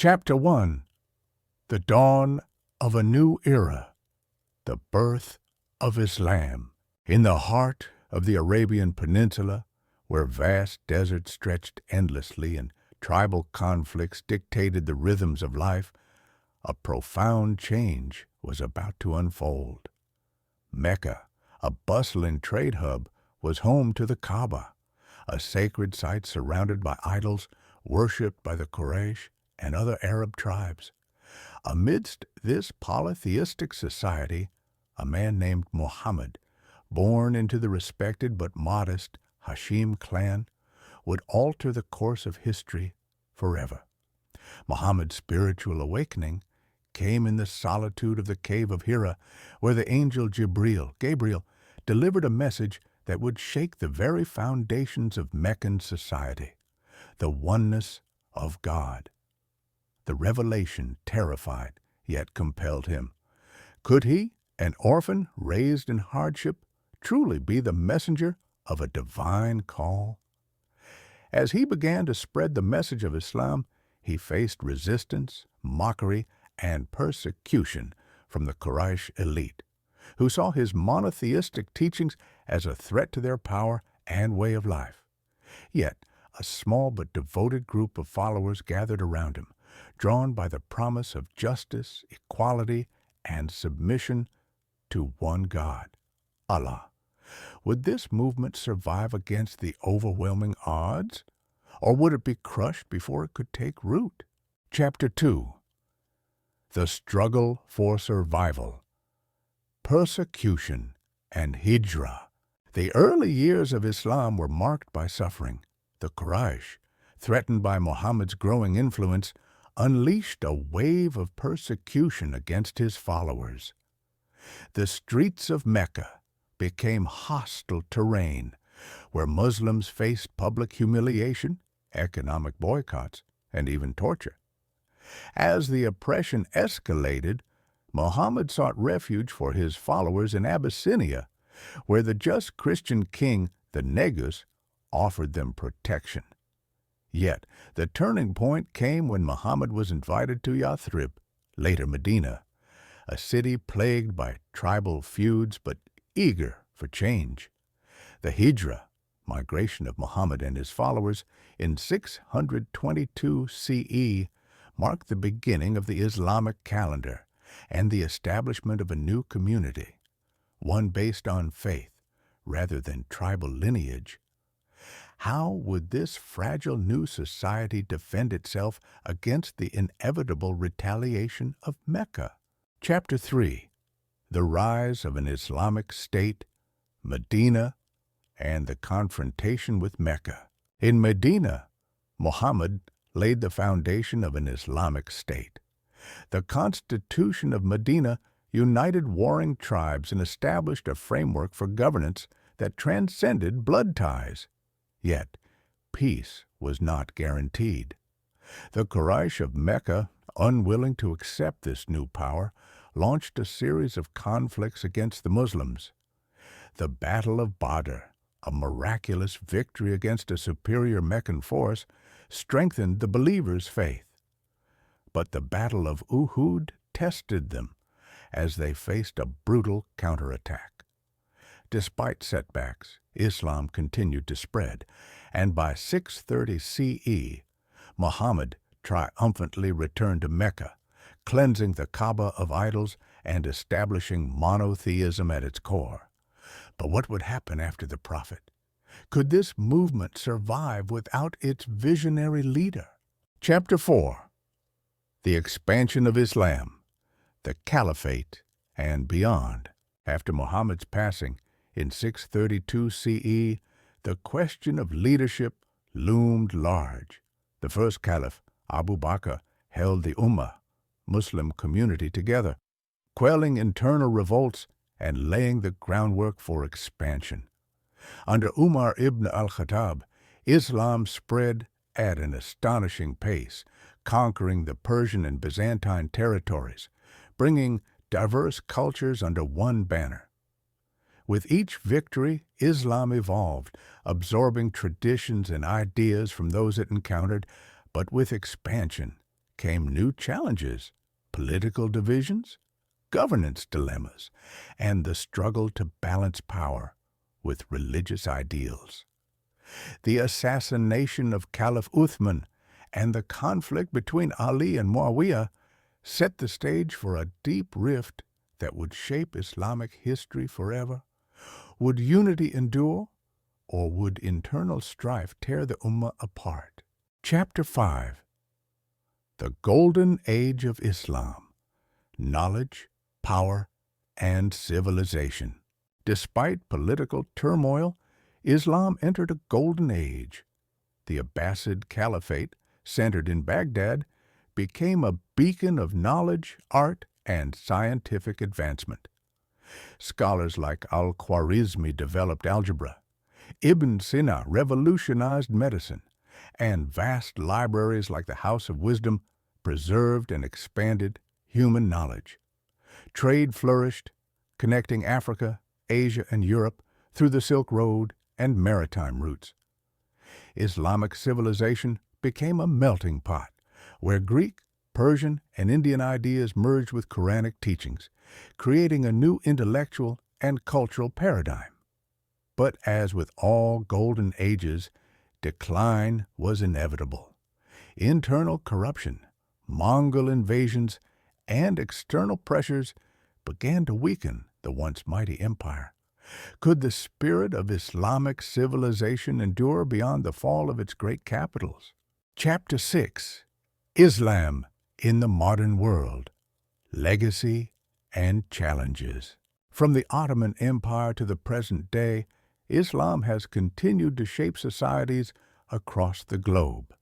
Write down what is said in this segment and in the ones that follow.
Chapter 1. The Dawn of a New Era. The Birth of Islam. In the heart of the Arabian Peninsula, where vast deserts stretched endlessly and tribal conflicts dictated the rhythms of life, a profound change was about to unfold. Mecca, a bustling trade hub, was home to the Kaaba, a sacred site surrounded by idols worshipped by the Quraysh and other Arab tribes. Amidst this polytheistic society, a man named Muhammad, born into the respected but modest Hashim clan, would alter the course of history forever. Muhammad's spiritual awakening came in the solitude of the cave of Hira, where the angel Gabriel, delivered a message that would shake the very foundations of Meccan society, the oneness of God. The revelation terrified, yet compelled him. Could he, an orphan raised in hardship, truly be the messenger of a divine call? As he began to spread the message of Islam, he faced resistance, mockery, and persecution from the Quraysh elite, who saw his monotheistic teachings as a threat to their power and way of life. Yet, a small but devoted group of followers gathered around him, drawn by the promise of justice, equality, and submission to one God, Allah. Would this movement survive against the overwhelming odds, or would it be crushed before it could take root? Chapter 2. The Struggle for Survival. Persecution and Hijrah. The early years of Islam were marked by suffering. The Quraysh, threatened by Muhammad's growing influence, unleashed a wave of persecution against his followers. The streets of Mecca became hostile terrain, where Muslims faced public humiliation, economic boycotts, and even torture. As the oppression escalated, Muhammad sought refuge for his followers in Abyssinia, where the just Christian king, the Negus, offered them protection. Yet, the turning point came when Muhammad was invited to Yathrib, later Medina, a city plagued by tribal feuds but eager for change. The Hijrah, migration of Muhammad and his followers, in 622 CE, marked the beginning of the Islamic calendar and the establishment of a new community, one based on faith rather than tribal lineage. How would this fragile new society defend itself against the inevitable retaliation of Mecca? Chapter 3. The Rise of an Islamic State, Medina, and the Confrontation with Mecca. In Medina, Muhammad laid the foundation of an Islamic state. The Constitution of Medina united warring tribes and established a framework for governance that transcended blood ties. Yet, peace was not guaranteed. The Quraysh of Mecca, unwilling to accept this new power, launched a series of conflicts against the Muslims. The Battle of Badr, a miraculous victory against a superior Meccan force, strengthened the believers' faith. But the Battle of Uhud tested them as they faced a brutal counterattack. Despite setbacks, Islam continued to spread, and by 630 CE, Muhammad triumphantly returned to Mecca, cleansing the Kaaba of idols and establishing monotheism at its core. But what would happen after the Prophet? Could this movement survive without its visionary leader? Chapter 4. The Expansion of Islam, the Caliphate, and beyond. After Muhammad's passing in 632 CE, the question of leadership loomed large. The first caliph, Abu Bakr, held the Ummah, Muslim community, together, quelling internal revolts and laying the groundwork for expansion. Under Umar ibn al-Khattab, Islam spread at an astonishing pace, conquering the Persian and Byzantine territories, bringing diverse cultures under one banner. With each victory, Islam evolved, absorbing traditions and ideas from those it encountered, but with expansion came new challenges, political divisions, governance dilemmas, and the struggle to balance power with religious ideals. The assassination of Caliph Uthman and the conflict between Ali and Muawiyah set the stage for a deep rift that would shape Islamic history forever. Would unity endure, or would internal strife tear the Ummah apart? Chapter 5. The Golden Age of Islam: Knowledge, Power, and Civilization. Despite political turmoil, Islam entered a golden age. The Abbasid Caliphate, centered in Baghdad, became a beacon of knowledge, art, and scientific advancement. Scholars like Al-Khwarizmi developed algebra, Ibn Sina revolutionized medicine, and vast libraries like the House of Wisdom preserved and expanded human knowledge. Trade flourished, connecting Africa, Asia, and Europe through the Silk Road and maritime routes. Islamic civilization became a melting pot, where Greek, Persian, and Indian ideas merged with Quranic teachings, creating a new intellectual and cultural paradigm. But as with all golden ages, decline was inevitable. Internal corruption, Mongol invasions, and external pressures began to weaken the once mighty empire. Could the spirit of Islamic civilization endure beyond the fall of its great capitals? Chapter 6. Islam in the Modern World: Legacy and Challenges. From the Ottoman Empire to the present day, Islam has continued to shape societies across the globe.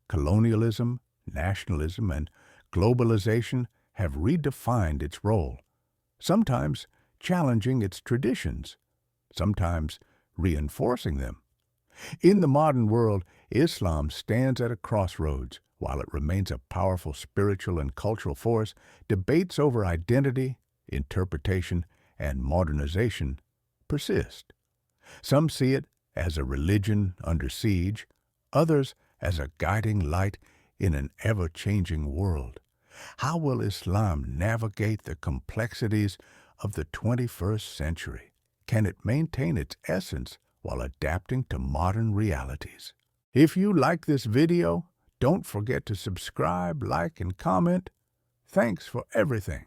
Colonialism, nationalism, and globalization have redefined its role, sometimes challenging its traditions, sometimes reinforcing them. In the modern world, Islam stands at a crossroads. While it remains a powerful spiritual and cultural force, debates over identity, interpretation, and modernization persist. Some see it as a religion under siege, others as a guiding light in an ever-changing world. How will Islam navigate the complexities of the 21st century? Can it maintain its essence while adapting to modern realities? If you like this video, don't forget to subscribe, like, and comment. Thanks for everything.